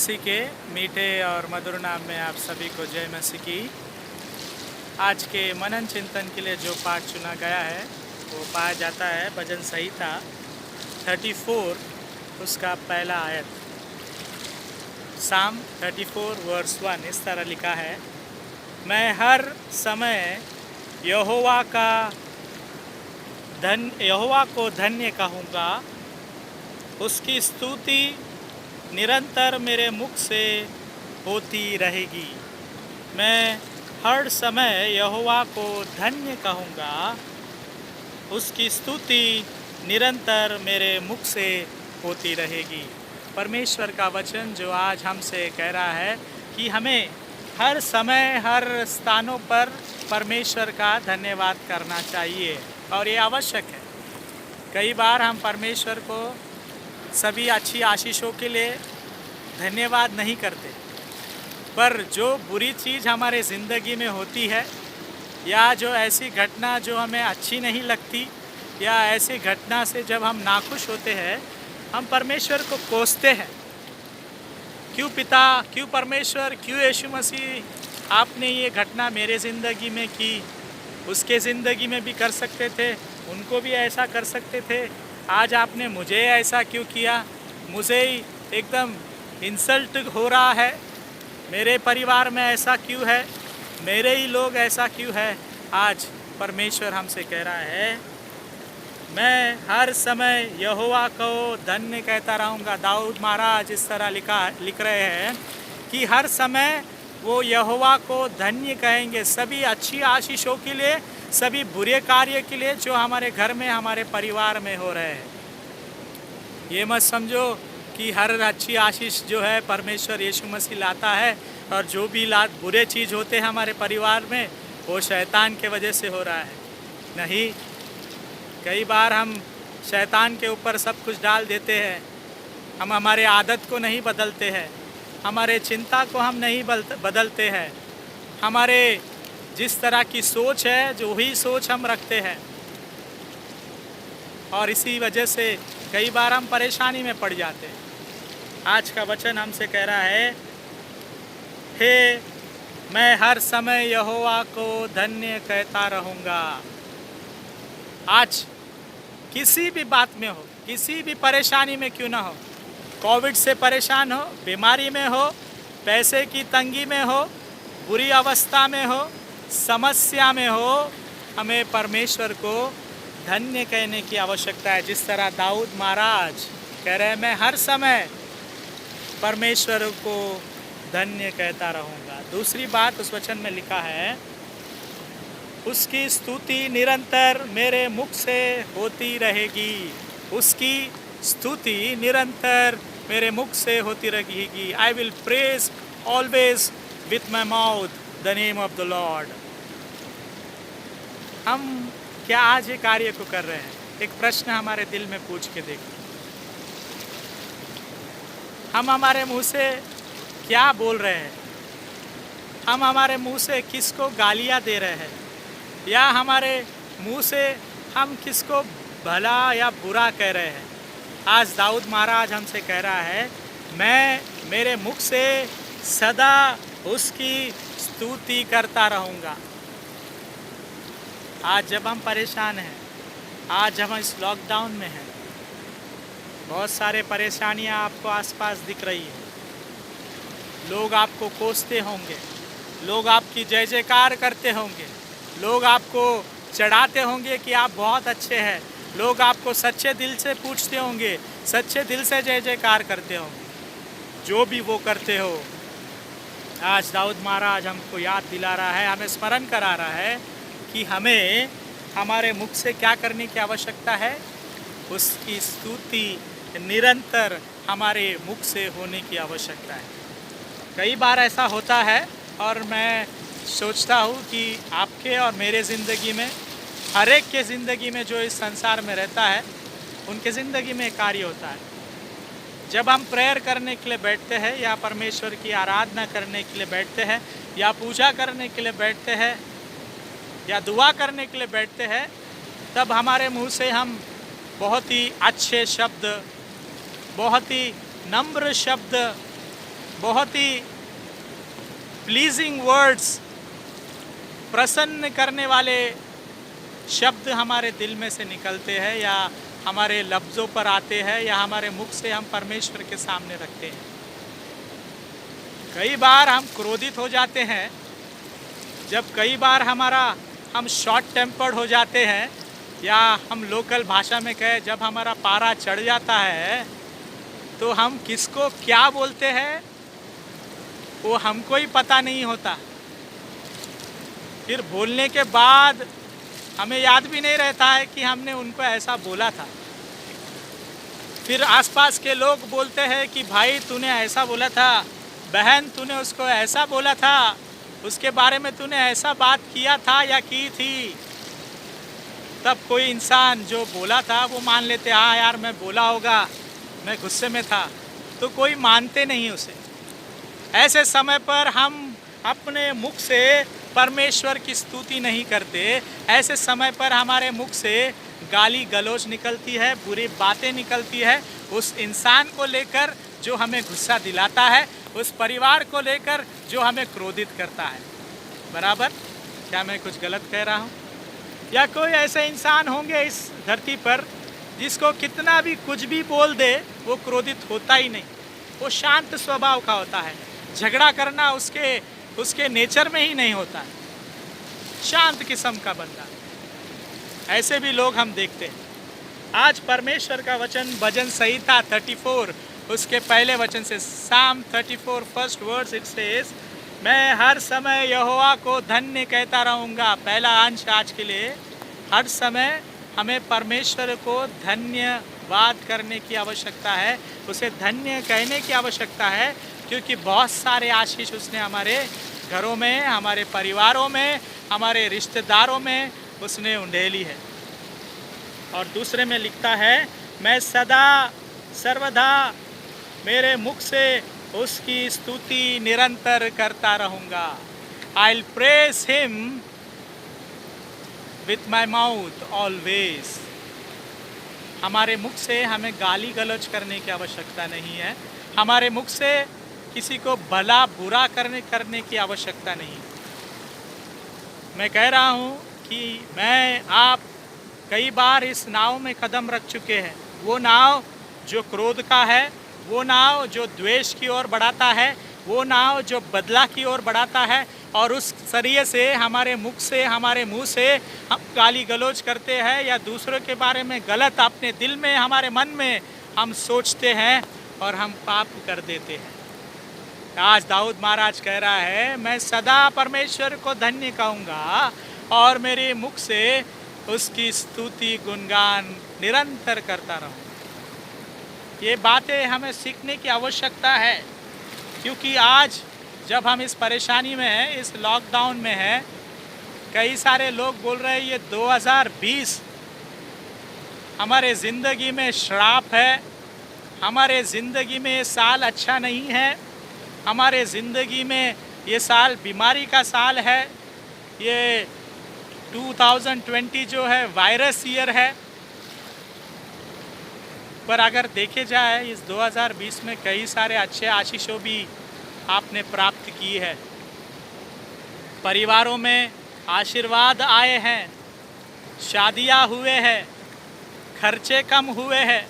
मसीह के मीठे और मधुर नाम में आप सभी को जय मसीह की। आज के मनन चिंतन के लिए जो पाठ चुना गया है वो पाया जाता है भजन संहिता 34 उसका पहला आयत। साम 34 वर्स 1 इस तरह लिखा है, मैं हर समय यहोवा को धन्य कहूँगा, उसकी स्तुति निरंतर मेरे मुख से होती रहेगी। मैं हर समय यहोवा को धन्य कहूँगा, उसकी स्तुति निरंतर मेरे मुख से होती रहेगी। परमेश्वर का वचन जो आज हमसे कह रहा है कि हमें हर समय हर स्थानों पर परमेश्वर का धन्यवाद करना चाहिए और ये आवश्यक है। कई बार हम परमेश्वर को सभी अच्छी आशीषों के लिए धन्यवाद नहीं करते, पर जो बुरी चीज़ हमारे ज़िंदगी में होती है या जो ऐसी घटना जो हमें अच्छी नहीं लगती या ऐसी घटना से जब हम नाखुश होते हैं, हम परमेश्वर को कोसते हैं। क्यों पिता, क्यों परमेश्वर, क्यों यीशु मसीह आपने ये घटना मेरे ज़िंदगी में की? उसके ज़िंदगी में भी कर सकते थे, उनको भी ऐसा कर सकते थे। आज आपने मुझे ऐसा क्यों किया? मुझे ही एकदम इंसल्ट हो रहा है। मेरे परिवार में ऐसा क्यों है? मेरे ही लोग ऐसा क्यों है? आज परमेश्वर हमसे कह रहा है, मैं हर समय यहोवा को धन्य कहता रहूँगा। दाऊद महाराज इस तरह लिख रहे हैं कि हर समय वो यहोवा को धन्य कहेंगे, सभी अच्छी आशीषों के लिए, सभी बुरे कार्य के लिए जो हमारे घर में, हमारे परिवार में हो रहे हैं। ये मत समझो कि हर अच्छी आशीष जो है परमेश्वर यीशु मसीह लाता है और जो भी बुरे चीज़ होते हैं हमारे परिवार में वो शैतान के वजह से हो रहा है। नहीं, कई बार हम शैतान के ऊपर सब कुछ डाल देते हैं। हम हमारे आदत को नहीं बदलते हैं, हमारे चिंता को हम नहीं बदलते हैं, हमारे जिस तरह की सोच है जो ही सोच हम रखते हैं, और इसी वजह से कई बार हम परेशानी में पड़ जाते हैं। आज का वचन हमसे कह रहा है, हे मैं हर समय यहोवा को धन्य कहता रहूँगा। आज किसी भी बात में हो, किसी भी परेशानी में क्यों ना हो, कोविड से परेशान हो, बीमारी में हो, पैसे की तंगी में हो, बुरी अवस्था में हो, समस्या में हो, हमें परमेश्वर को धन्य कहने की आवश्यकता है। जिस तरह दाऊद महाराज कह रहे हैं, मैं हर समय परमेश्वर को धन्य कहता रहूँगा। दूसरी बात उस वचन में लिखा है, उसकी स्तुति निरंतर मेरे मुख से होती रहेगी। उसकी स्तुति निरंतर मेरे मुख से होती रहेगी। I will praise always with my mouth the name of the Lord. हम क्या आज ये कार्य को कर रहे हैं? एक प्रश्न हमारे दिल में पूछ के देखो, हम हमारे मुंह से क्या बोल रहे हैं? हम हमारे मुंह से किसको गालियां दे रहे हैं, या हमारे मुंह से हम किसको भला या बुरा कह रहे हैं? आज दाऊद महाराज हमसे कह रहा है, मैं मेरे मुख से सदा उसकी स्तुति करता रहूँगा। आज जब हम परेशान हैं, आज जब हम इस लॉकडाउन में हैं, बहुत सारे परेशानियां आपको आसपास दिख रही है। लोग आपको कोसते होंगे, लोग आपकी जय जयकार करते होंगे, लोग आपको चढ़ाते होंगे कि आप बहुत अच्छे हैं, लोग आपको सच्चे दिल से पूछते होंगे, सच्चे दिल से जय जयकार करते होंगे। जो भी वो करते हो, आज दाऊद महाराज हमको याद दिला रहा है, हमें स्मरण करा रहा है कि हमें हमारे मुख से क्या करने की आवश्यकता है? उसकी स्तुति निरंतर हमारे मुख से होने की आवश्यकता है। कई बार ऐसा होता है और मैं सोचता हूँ कि आपके और मेरे ज़िंदगी में, हर एक के ज़िंदगी में जो इस संसार में रहता है, उनके ज़िंदगी में कार्य होता है। जब हम प्रेयर करने के लिए बैठते हैं या परमेश्वर की आराधना करने के लिए बैठते हैं या पूजा करने के लिए बैठते हैं या दुआ करने के लिए बैठते हैं, तब हमारे मुंह से हम बहुत ही अच्छे शब्द, बहुत ही नम्र शब्द, बहुत ही प्लीजिंग वर्ड्स, प्रसन्न करने वाले शब्द हमारे दिल में से निकलते हैं या हमारे लफ्ज़ों पर आते हैं या हमारे मुख से हम परमेश्वर के सामने रखते हैं। कई बार हम क्रोधित हो जाते हैं, जब कई बार हम शॉर्ट टेम्पर्ड हो जाते हैं, या हम लोकल भाषा में कहें जब हमारा पारा चढ़ जाता है तो हम किसको क्या बोलते हैं वो हमको ही पता नहीं होता। फिर बोलने के बाद हमें याद भी नहीं रहता है कि हमने उनको ऐसा बोला था। फिर आसपास के लोग बोलते हैं कि भाई तूने ऐसा बोला था, बहन तूने उसको ऐसा बोला था, उसके बारे में तूने ऐसा बात किया था या की थी। तब कोई इंसान जो बोला था वो मान लेते, हाँ यार मैं बोला होगा, मैं गुस्से में था, तो कोई मानते नहीं उसे। ऐसे समय पर हम अपने मुख से परमेश्वर की स्तुति नहीं करते। ऐसे समय पर हमारे मुख से गाली गलौज निकलती है, बुरी बातें निकलती है उस इंसान को लेकर जो हमें गुस्सा दिलाता है, उस परिवार को लेकर जो हमें क्रोधित करता है। बराबर? क्या मैं कुछ गलत कह रहा हूँ? या कोई ऐसे इंसान होंगे इस धरती पर जिसको कितना भी कुछ भी बोल दे वो क्रोधित होता ही नहीं, वो शांत स्वभाव का होता है। झगड़ा करना उसके नेचर में ही नहीं होता है, शांत किस्म का बंदा। ऐसे भी लोग हम देखते हैं। आज परमेश्वर का वचन भजन संहिता 34 उसके पहले वचन से, साम 34 फर्स्ट वर्ड्स इट सेज, मैं हर समय यहोवा को धन्य कहता रहूँगा। पहला अंश आज के लिए, हर समय हमें परमेश्वर को धन्यवाद करने की आवश्यकता है, उसे धन्य कहने की आवश्यकता है, क्योंकि बहुत सारे आशीष उसने हमारे घरों में, हमारे परिवारों में, हमारे रिश्तेदारों में उसने उंडेली है। और दूसरे में लिखता है, मैं सदा सर्वदा मेरे मुख से उसकी स्तुति निरंतर करता रहूँगा। I'll praise him with my mouth always। हमारे मुख से हमें गाली गलौज करने की आवश्यकता नहीं है, हमारे मुख से किसी को भला बुरा करने की आवश्यकता नहीं। मैं कह रहा हूँ कि आप कई बार इस नाव में कदम रख चुके हैं, वो नाव जो क्रोध का है, वो नाव जो द्वेष की ओर बढ़ाता है, वो नाव जो बदला की ओर बढ़ाता है, और उस जरिए से हमारे मुख से, हमारे मुंह से हम गाली गलौज करते हैं या दूसरों के बारे में गलत अपने दिल में, हमारे मन में हम सोचते हैं और हम पाप कर देते हैं। आज दाऊद महाराज कह रहा है, मैं सदा परमेश्वर को धन्य कहूँगा और मेरे मुख से उसकी स्तुति गुणगान निरंतर करता रहूँ। ये बातें हमें सीखने की आवश्यकता है, क्योंकि आज जब हम इस परेशानी में हैं, इस लॉकडाउन में हैं, कई सारे लोग बोल रहे हैं ये 2020 हमारे ज़िंदगी में श्राप है, हमारे ज़िंदगी में ये साल अच्छा नहीं है, हमारे ज़िंदगी में ये साल बीमारी का साल है, ये 2020 जो है वायरस ईयर है। पर अगर देखे जाए इस 2020 में कई सारे अच्छे आशीषों भी आपने प्राप्त की है। परिवारों में आशीर्वाद आए हैं, शादियां हुए हैं, खर्चे कम हुए हैं,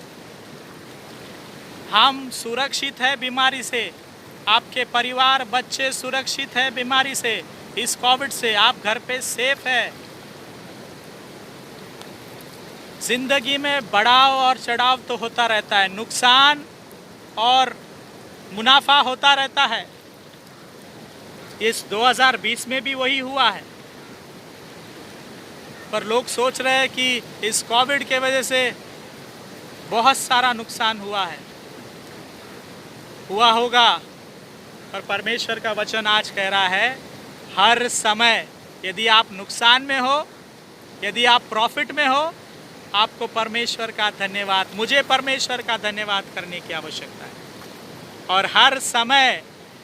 हम सुरक्षित है बीमारी से, आपके परिवार बच्चे सुरक्षित है बीमारी से, इस कोविड से आप घर पे सेफ है। ज़िंदगी में बढ़ाव और चढ़ाव तो होता रहता है, नुकसान और मुनाफा होता रहता है। इस 2020 में भी वही हुआ है। पर लोग सोच रहे हैं कि इस कोविड के वजह से बहुत सारा नुकसान हुआ है, हुआ होगा। पर परमेश्वर का वचन आज कह रहा है, हर समय यदि आप नुकसान में हो, यदि आप प्रॉफिट में हो, आपको परमेश्वर का धन्यवाद, मुझे परमेश्वर का धन्यवाद करने की आवश्यकता है। और हर समय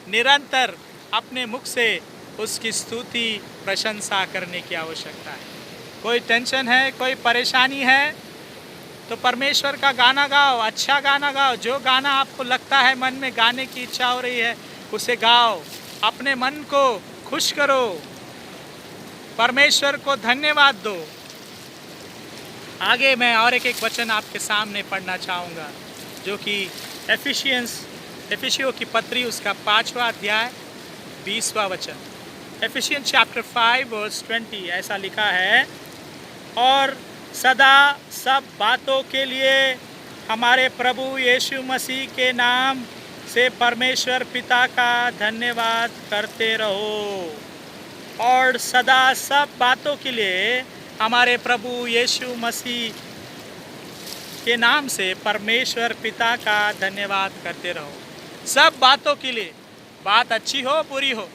निरंतर अपने मुख से उसकी स्तुति प्रशंसा करने की आवश्यकता है। कोई टेंशन है, कोई परेशानी है, तो परमेश्वर का गाना गाओ, अच्छा गाना गाओ। जो गाना आपको लगता है मन में गाने की इच्छा हो रही है, उसे गाओ, अपने मन को खुश करो, परमेश्वर को धन्यवाद दो। आगे मैं और एक वचन आपके सामने पढ़ना चाहूँगा, जो कि एफिसियों की पत्री उसका 5वां अध्याय 20वां वचन। एफिसियंस चैप्टर 5 वर्स 20 ऐसा लिखा है, और सदा सब बातों के लिए हमारे प्रभु यीशु मसीह के नाम से परमेश्वर पिता का धन्यवाद करते रहो। और सदा सब बातों के लिए हमारे प्रभु यीशु मसीह के नाम से परमेश्वर पिता का धन्यवाद करते रहो। सब बातों के लिए, बात अच्छी हो बुरी हो,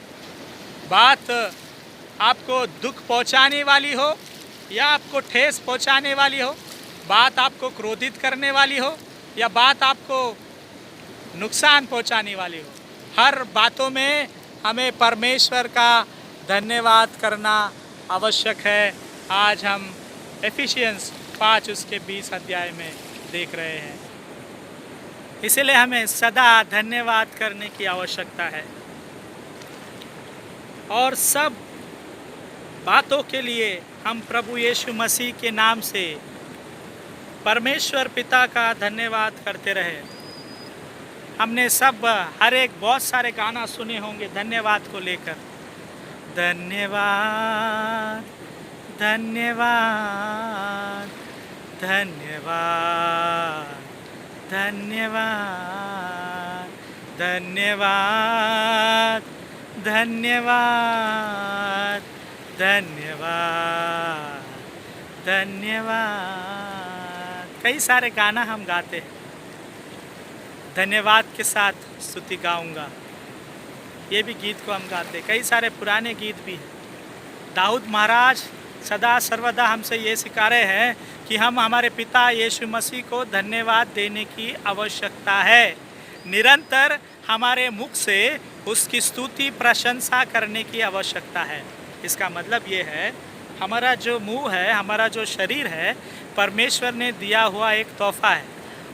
बात आपको दुख पहुंचाने वाली हो या आपको ठेस पहुंचाने वाली हो, बात आपको क्रोधित करने वाली हो या बात आपको नुकसान पहुंचाने वाली हो, हर बातों में हमें परमेश्वर का धन्यवाद करना आवश्यक है। आज हम एफिशिएंस 5 उसके 20 अध्याय में देख रहे हैं। इसलिए हमें सदा धन्यवाद करने की आवश्यकता है, और सब बातों के लिए हम प्रभु यीशु मसीह के नाम से परमेश्वर पिता का धन्यवाद करते रहे। हमने सब हर एक बहुत सारे गाना सुने होंगे धन्यवाद को लेकर। धन्यवाद धन्यवाद धन्यवाद धन्यवाद धन्यवाद धन्यवाद धन्यवाद धन्यवाद। कई सारे गाना हम गाते हैं। धन्यवाद के साथ स्तुति गाऊंगा, ये भी गीत को हम गाते। कई सारे पुराने गीत भी हैं। दाऊद महाराज सदा सर्वदा हमसे ये सिखा रहे हैं कि हम हमारे पिता यीशु मसीह को धन्यवाद देने की आवश्यकता है। निरंतर हमारे मुख से उसकी स्तुति प्रशंसा करने की आवश्यकता है। इसका मतलब ये है, हमारा जो मुंह है, हमारा जो शरीर है, परमेश्वर ने दिया हुआ एक तोहफा है,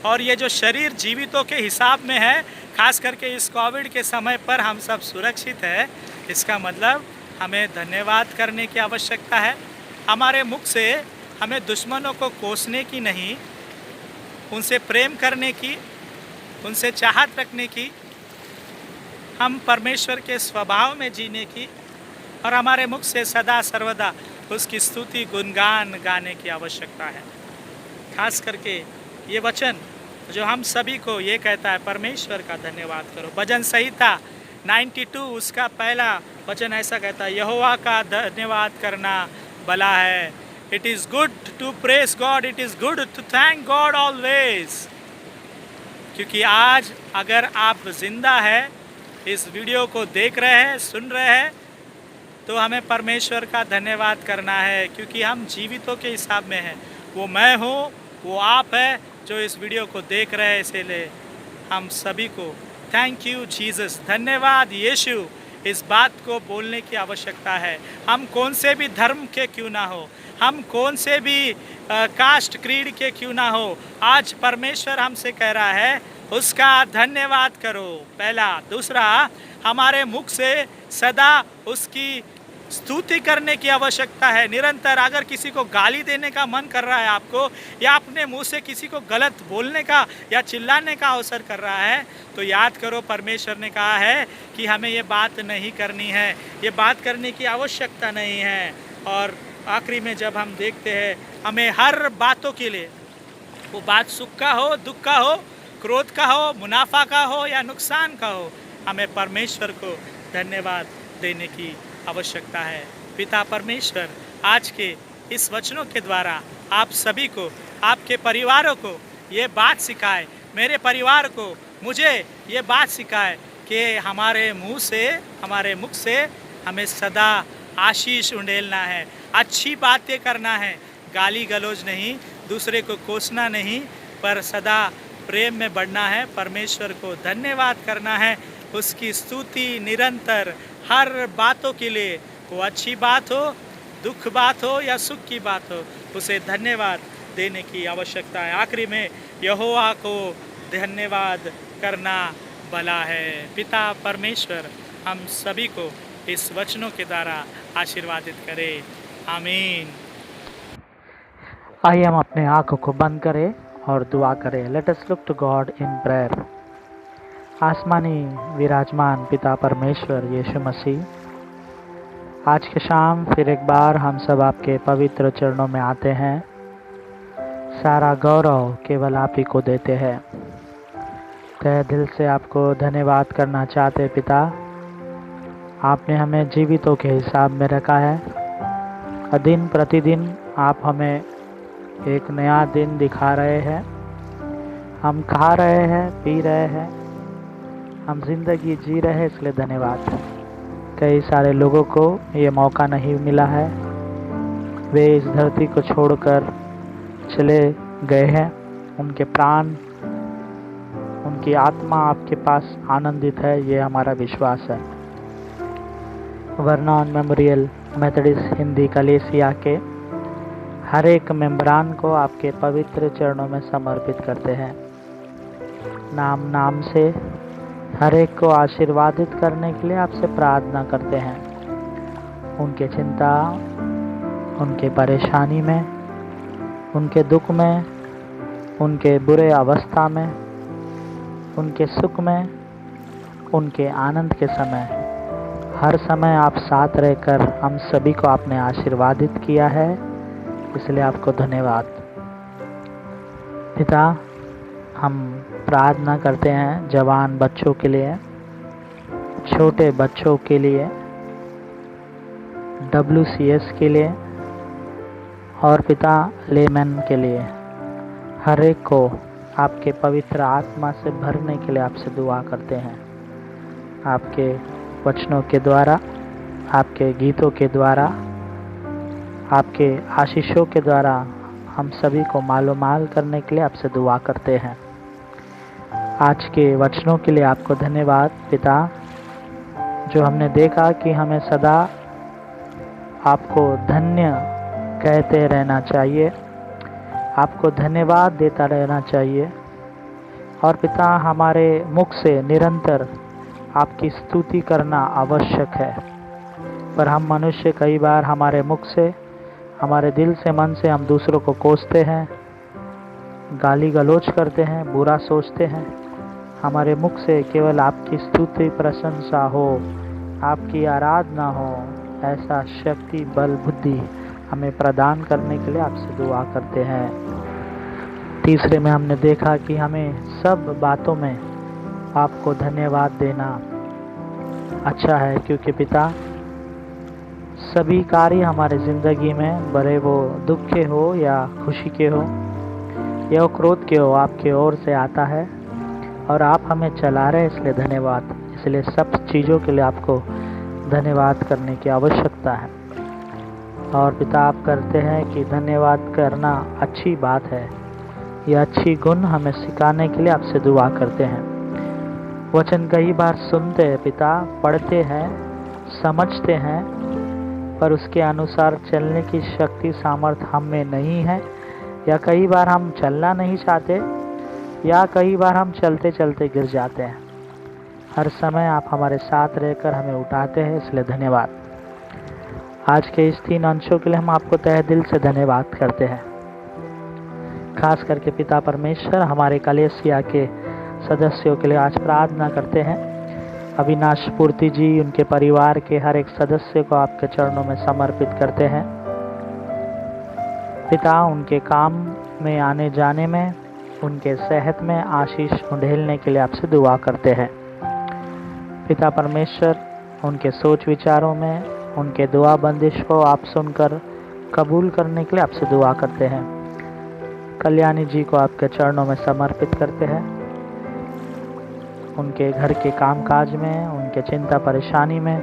और ये जो शरीर जीवितों के हिसाब में है, खास करके इस कोविड के समय पर हम सब सुरक्षित है। इसका मतलब हमें धन्यवाद करने की आवश्यकता है। हमारे मुख से हमें दुश्मनों को कोसने की नहीं, उनसे प्रेम करने की, उनसे चाहत रखने की, हम परमेश्वर के स्वभाव में जीने की, और हमारे मुख से सदा सर्वदा उसकी स्तुति गुणगान गाने की आवश्यकता है। खास करके ये वचन जो हम सभी को ये कहता है, परमेश्वर का धन्यवाद करो। भजन संहिता 92 उसका पहला वचन ऐसा कहता है, यहोवा का धन्यवाद करना भला है। It is good to praise God, it is good to thank God always. क्योंकि आज अगर आप जिंदा है, इस वीडियो को देख रहे हैं, सुन रहे हैं, तो हमें परमेश्वर का धन्यवाद करना है, क्योंकि हम जीवितों के हिसाब में हैं। वो मैं हूँ, वो आप है जो इस वीडियो को देख रहे हैं। इसलिए हम सभी को थैंक यू जीसस, धन्यवाद यीशु, इस बात को बोलने की आवश्यकता है। हम कौन से भी धर्म के क्यों ना हो, हम कौन से भी कास्ट क्रीड के क्यों ना हो, आज परमेश्वर हमसे कह रहा है उसका धन्यवाद करो। पहला। दूसरा, हमारे मुख से सदा उसकी स्तुति करने की आवश्यकता है। निरंतर अगर किसी को गाली देने का मन कर रहा है आपको, या अपने मुंह से किसी को गलत बोलने का या चिल्लाने का अवसर कर रहा है, तो याद करो परमेश्वर ने कहा है कि हमें ये बात नहीं करनी है, ये बात करने की आवश्यकता नहीं है। और आखिरी में जब हम देखते हैं, हमें हर बातों के लिए, वो बात सुख का हो, दुख का हो, क्रोध का हो, मुनाफा का हो या नुकसान का हो, हमें परमेश्वर को धन्यवाद देने की आवश्यकता है। पिता परमेश्वर आज के इस वचनों के द्वारा आप सभी को, आपके परिवारों को ये बात सिखाए, मेरे परिवार को, मुझे ये बात सिखाए कि हमारे मुंह से, हमारे मुख से हमें सदा आशीष उंडेलना है, अच्छी बातें करना है, गाली गलौज नहीं, दूसरे को कोसना नहीं, पर सदा प्रेम में बढ़ना है, परमेश्वर को धन्यवाद करना है, उसकी स्तुति निरंतर हर बातों के लिए, वो अच्छी बात हो, दुख बात हो या सुख की बात हो, उसे धन्यवाद देने की आवश्यकता है। आखिरी में यहोवा को धन्यवाद करना भला है। पिता परमेश्वर हम सभी को इस वचनों के द्वारा आशीर्वादित करे। आमीन। आइए हम अपने आंखों को बंद करें और दुआ करें। Let us look to God in prayer. आसमानी विराजमान पिता परमेश्वर यीशु मसीह, आज के शाम फिर एक बार हम सब आपके पवित्र चरणों में आते हैं। सारा गौरव केवल आप ही को देते हैं। तहे दिल से आपको धन्यवाद करना चाहते पिता। आपने हमें जीवितों के हिसाब में रखा है और दिन प्रतिदिन आप हमें एक नया दिन दिखा रहे हैं। हम खा रहे हैं, पी रहे हैं, हम जिंदगी जी रहे हैं, इसलिए धन्यवाद। कई सारे लोगों को ये मौका नहीं मिला है, वे इस धरती को छोड़कर चले गए हैं। उनके प्राण, उनकी आत्मा आपके पास आनंदित है, ये हमारा विश्वास है। वर्नॉन मेमोरियल मेथोडिस्ट हिंदी कलीसिया के हर एक मेंबरान को आपके पवित्र चरणों में समर्पित करते हैं। नाम नाम से हर एक को आशीर्वादित करने के लिए आपसे प्रार्थना करते हैं। उनके चिंता, उनके परेशानी में, उनके दुख में, उनके बुरे अवस्था में, उनके सुख में, उनके आनंद के समय, हर समय आप साथ रहकर हम सभी को आपने आशीर्वादित किया है, इसलिए आपको धन्यवाद। पिता, हम प्रार्थना करते हैं जवान बच्चों के लिए, छोटे बच्चों के लिए, WCS के लिए और पिता लेमन के लिए। हर एक को आपके पवित्र आत्मा से भरने के लिए आपसे दुआ करते हैं। आपके वचनों के द्वारा, आपके गीतों के द्वारा, आपके आशीषों के द्वारा हम सभी को मालूमाल करने के लिए आपसे दुआ करते हैं। आज के वचनों के लिए आपको धन्यवाद पिता, जो हमने देखा कि हमें सदा आपको धन्य कहते रहना चाहिए, आपको धन्यवाद देता रहना चाहिए। और पिता, हमारे मुख से निरंतर आपकी स्तुति करना आवश्यक है, पर हम मनुष्य कई बार हमारे मुख से, हमारे दिल से, मन से हम दूसरों को कोसते हैं, गाली गलौज करते हैं, बुरा सोचते हैं। हमारे मुख से केवल आपकी स्तुति, प्रशंसा हो, आपकी आराधना हो, ऐसा शक्ति, बल, बुद्धि हमें प्रदान करने के लिए आपसे दुआ करते हैं। तीसरे में हमने देखा कि हमें सब बातों में आपको धन्यवाद देना अच्छा है, क्योंकि पिता, सभी कार्य हमारे ज़िंदगी में, बड़े वो दुख के हो या खुशी के हो या क्रोध के हो, आपके ओर से आता है और आप हमें चला रहे हैं, इसलिए धन्यवाद। इसलिए सब चीज़ों के लिए आपको धन्यवाद करने की आवश्यकता है। और पिता, आप करते हैं कि धन्यवाद करना अच्छी बात है, यह अच्छी गुण हमें सिखाने के लिए आपसे दुआ करते हैं। वचन कई बार सुनते हैं पिता, पढ़ते हैं, समझते हैं, पर उसके अनुसार चलने की शक्ति, सामर्थ्य हम में नहीं है, या कई बार हम चलना नहीं चाहते, या कई बार हम चलते चलते गिर जाते हैं। हर समय आप हमारे साथ रहकर हमें उठाते हैं, इसलिए धन्यवाद। आज के इस 3 अंशों के लिए हम आपको तहे दिल से धन्यवाद करते हैं। खास करके पिता परमेश्वर, हमारे कलीसिया के सदस्यों के लिए आज प्रार्थना करते हैं। अविनाश पूर्ति जी, उनके परिवार के हर एक सदस्य को आपके चरणों में समर्पित करते हैं। पिता, उनके काम में आने जाने में, उनके सेहत में आशीष उंडेलने के लिए आपसे दुआ करते हैं। पिता परमेश्वर, उनके सोच विचारों में, उनके दुआ बंदिश को आप सुनकर कबूल करने के लिए आपसे दुआ करते हैं। कल्याणी जी को आपके चरणों में समर्पित करते हैं। उनके घर के कामकाज में, उनके चिंता परेशानी में,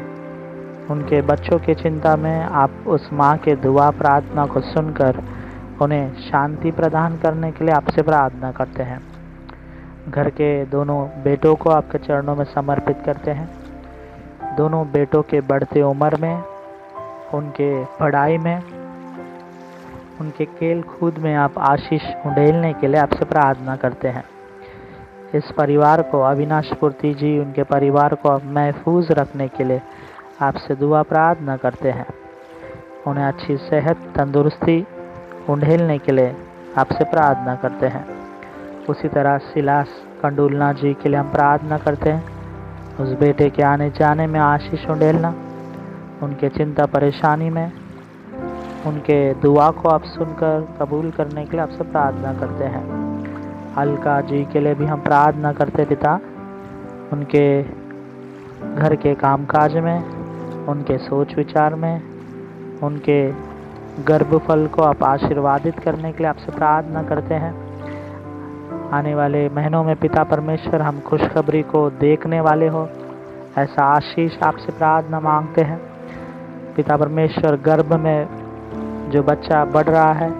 उनके बच्चों की चिंता में आप उस माँ के दुआ प्रार्थना को सुनकर उन्हें शांति प्रदान करने के लिए आपसे प्रार्थना करते हैं। घर के दोनों बेटों को आपके चरणों में समर्पित करते हैं। दोनों बेटों के बढ़ते उम्र में, उनके पढ़ाई में, उनके खेल कूद में आप आशीष उंडेलने के लिए आपसे प्रार्थना करते हैं। इस परिवार को, अविनाश पूर्ति जी, उनके परिवार को महफूज रखने के लिए आपसे दुआ प्रार्थना करते हैं। उन्हें अच्छी सेहत, तंदुरुस्ती उंडेलने के लिए आपसे प्रार्थना करते हैं। उसी तरह सिलास कंडुलना जी के लिए हम प्रार्थना करते हैं। उस बेटे के आने जाने में आशीष उंडेलना, उनके चिंता परेशानी में उनके दुआ को आप सुनकर कबूल करने के लिए आपसे प्रार्थना करते हैं। अलका जी के लिए भी हम प्रार्थना करते पिता, उनके घर के कामकाज में, उनके सोच विचार में, उनके गर्भफल को आप आशीर्वादित करने के लिए आपसे प्रार्थना करते हैं। आने वाले महीनों में पिता परमेश्वर हम खुशखबरी को देखने वाले हो, ऐसा आशीष आपसे प्रार्थना मांगते हैं। पिता परमेश्वर, गर्भ में जो बच्चा बढ़ रहा है,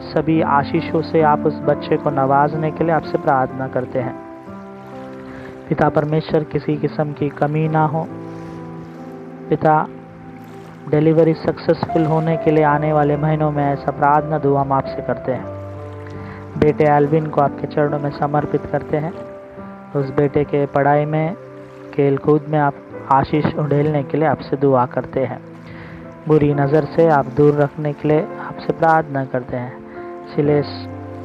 सभी आशीषों से आप उस बच्चे को नवाजने के लिए आपसे प्रार्थना करते हैं। पिता परमेश्वर, किसी किस्म की कमी ना हो। पिता, डिलीवरी सक्सेसफुल होने के लिए आने वाले महीनों में ऐसा प्रार्थना दुआ हम आपसे करते हैं। बेटे एल्विन को आपके चरणों में समर्पित करते हैं। उस बेटे के पढ़ाई में, खेल कूद में आप आशीष उंडेलने के लिए आपसे दुआ करते हैं। बुरी नज़र से आप दूर रखने के लिए आपसे प्रार्थना करते हैं।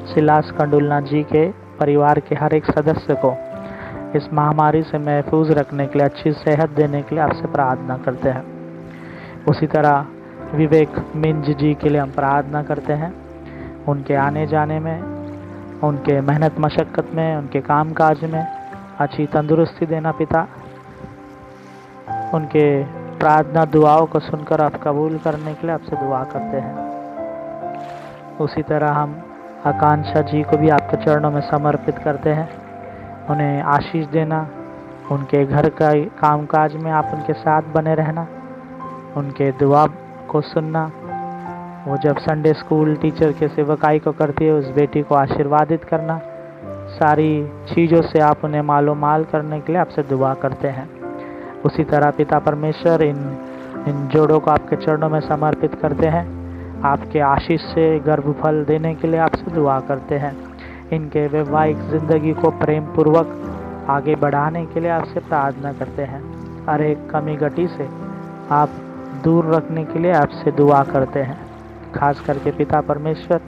सिलास कंडुलना जी के परिवार के हर एक सदस्य को इस महामारी से महफूज रखने के लिए, अच्छी सेहत देने के लिए आपसे प्रार्थना करते हैं। उसी तरह विवेक मिंज जी के लिए हम प्रार्थना करते हैं। उनके आने जाने में, उनके मेहनत मशक्क़त में, उनके कामकाज में अच्छी तंदुरुस्ती देना पिता। उनके प्रार्थना दुआओं को सुनकर आप कबूल करने के लिए आपसे दुआ करते हैं। उसी तरह हम आकांक्षा जी को भी आपके चरणों में समर्पित करते हैं। उन्हें आशीष देना, उनके घर का कामकाज में आप उनके साथ बने रहना, उनके दुआ को सुनना। वो जब संडे स्कूल टीचर के सेवकाई को करती है, उस बेटी को आशीर्वादित करना। सारी चीज़ों से आप उन्हें मालो माल करने के लिए आपसे दुआ करते हैं। उसी तरह पिता परमेश्वर, इन जोड़ों को आपके चरणों में समर्पित करते हैं। आपके आशीष से गर्भफल देने के लिए आपसे दुआ करते हैं। इनके वैवाहिक ज़िंदगी को प्रेम पूर्वक आगे बढ़ाने के लिए आपसे प्रार्थना करते हैं। हर एक कमी गटी से आप दूर रखने के लिए आपसे दुआ करते हैं। खास करके पिता परमेश्वर,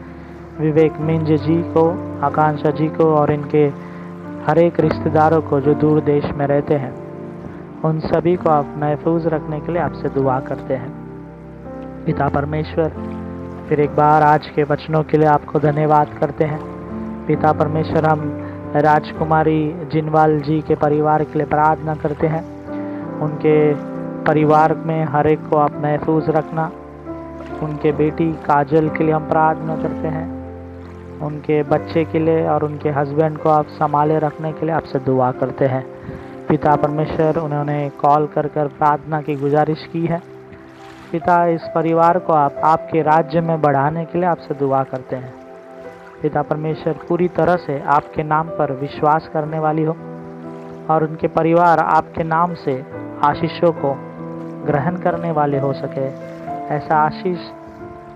विवेक मिंज जी को, आकांक्षा जी को और इनके हर एक रिश्तेदारों को जो दूर देश में रहते हैं, उन सभी को आप महफूज रखने के लिए आपसे दुआ करते हैं। पिता परमेश्वर, फिर एक बार आज के वचनों के लिए आपको धन्यवाद करते हैं। पिता परमेश्वर, हम राजकुमारी जिनवाल जी के परिवार के लिए प्रार्थना करते हैं। उनके परिवार में हर एक को आप महफूज रखना। उनके बेटी काजल के लिए हम प्रार्थना करते हैं। उनके बच्चे के लिए और उनके हस्बैंड को आप संभाले रखने के लिए आपसे दुआ करते हैं। पिता परमेश्वर, उन्होंने कॉल कर प्रार्थना की गुजारिश की है। पिता, इस परिवार को आप आपके राज्य में बढ़ाने के लिए आपसे दुआ करते हैं। पिता परमेश्वर, पूरी तरह से आपके नाम पर विश्वास करने वाली हो और उनके परिवार आपके नाम से आशीषों को ग्रहण करने वाले हो सके, ऐसा आशीष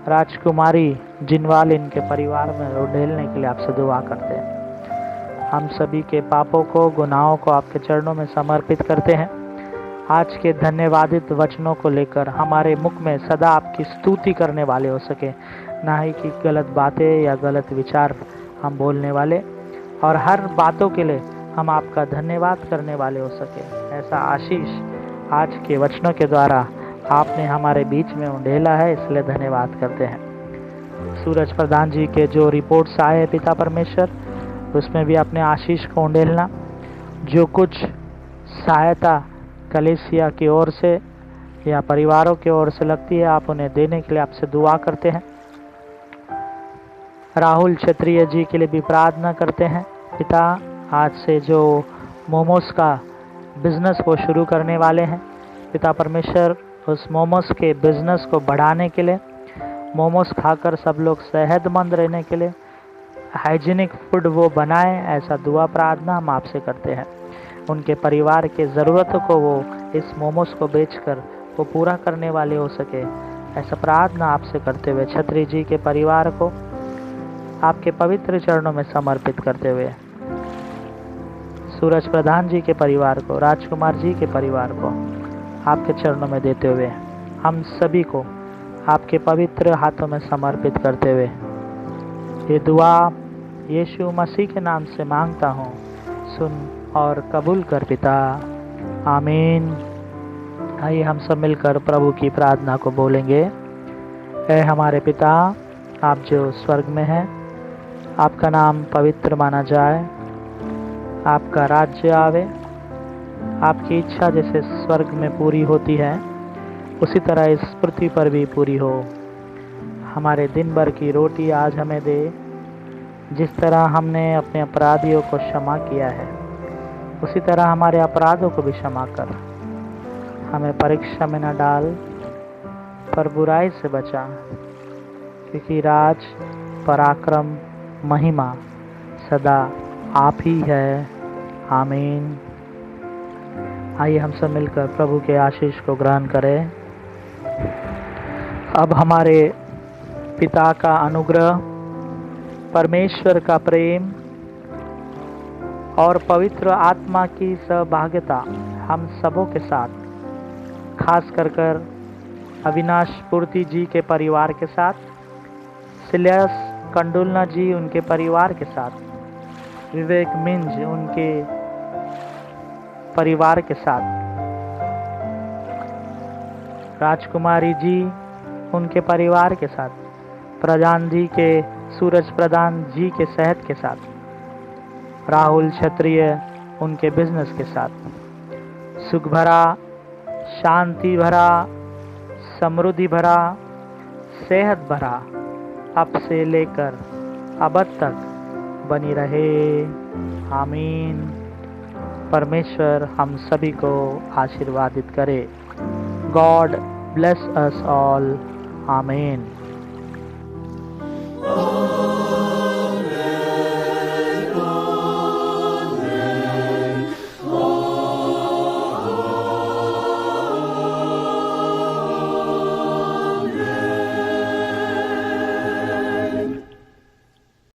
राजकुमारी जिनवाल इनके परिवार में उड़ेलने के लिए आपसे दुआ करते हैं। हम सभी के पापों को, गुनाहों को आपके चरणों में समर्पित करते हैं। आज के धन्यवादित वचनों को लेकर हमारे मुख में सदा आपकी स्तुति करने वाले हो सके, ना ही कि गलत बातें या गलत विचार हम बोलने वाले, और हर बातों के लिए हम आपका धन्यवाद करने वाले हो सके, ऐसा आशीष आज के वचनों के द्वारा आपने हमारे बीच में उंडेला है, इसलिए धन्यवाद करते हैं। सूरज प्रधान जी के जो रिपोर्ट्स आए हैं पिता परमेश्वर, उसमें भी अपने आशीष को उंडेलना। जो कुछ सहायता कलीसिया की ओर से या परिवारों की ओर से लगती है, आप उन्हें देने के लिए आपसे दुआ करते हैं। राहुल क्षत्रिय जी के लिए भी प्रार्थना करते हैं। पिता, आज से जो मोमोस का बिजनेस वो शुरू करने वाले हैं, पिता परमेश्वर, उस मोमोस के बिजनेस को बढ़ाने के लिए, मोमोस खाकर सब लोग सेहतमंद रहने के लिए हाइजीनिक फूड वो बनाएं, ऐसा दुआ प्रार्थना हम आपसे करते हैं। उनके परिवार के ज़रूरतों को वो इस मोमोस को बेचकर वो पूरा करने वाले हो सके, ऐसा प्रार्थना आपसे करते हुए छत्री जी के परिवार को आपके पवित्र चरणों में समर्पित करते हुए सूरज प्रधान जी के परिवार को, राजकुमार जी के परिवार को आपके चरणों में देते हुए हम सभी को आपके पवित्र हाथों में समर्पित करते हुए ये दुआ यीशु मसीह के नाम से मांगता हूँ, सुन और कबूल कर पिता, आमीन। आइए हम सब मिलकर प्रभु की प्रार्थना को बोलेंगे। ऐ हमारे पिता, आप जो स्वर्ग में हैं, आपका नाम पवित्र माना जाए, आपका राज्य आवे, आपकी इच्छा जैसे स्वर्ग में पूरी होती है उसी तरह इस पृथ्वी पर भी पूरी हो। हमारे दिन भर की रोटी आज हमें दे, जिस तरह हमने अपने अपराधियों को क्षमा किया है उसी तरह हमारे अपराधों को भी क्षमा कर। हमें परीक्षा में न डाल पर बुराई से बचा, क्योंकि राज, पराक्रम, महिमा सदा आप ही है, आमीन। आइए हम सब मिलकर प्रभु के आशीष को ग्रहण करें। अब हमारे पिता का अनुग्रह, परमेश्वर का प्रेम और पवित्र आत्मा की सहभागिता हम सबों के साथ, खास कर अविनाश पूर्ति जी के परिवार के साथ, सिलियस कंडुलना जी उनके परिवार के साथ, विवेक मिंज उनके परिवार के साथ, राजकुमारी जी उनके परिवार के साथ, प्रधान जी के, सूरज प्रधान जी के सेहत के साथ, राहुल क्षत्रिय उनके बिजनेस के साथ, सुख भरा, शांति भरा, समृद्धि भरा, सेहत भरा अब से लेकर अब तक बनी रहे, आमीन। परमेश्वर हम सभी को आशीर्वादित करे। गॉड ब्लेस अस ऑल, आमीन।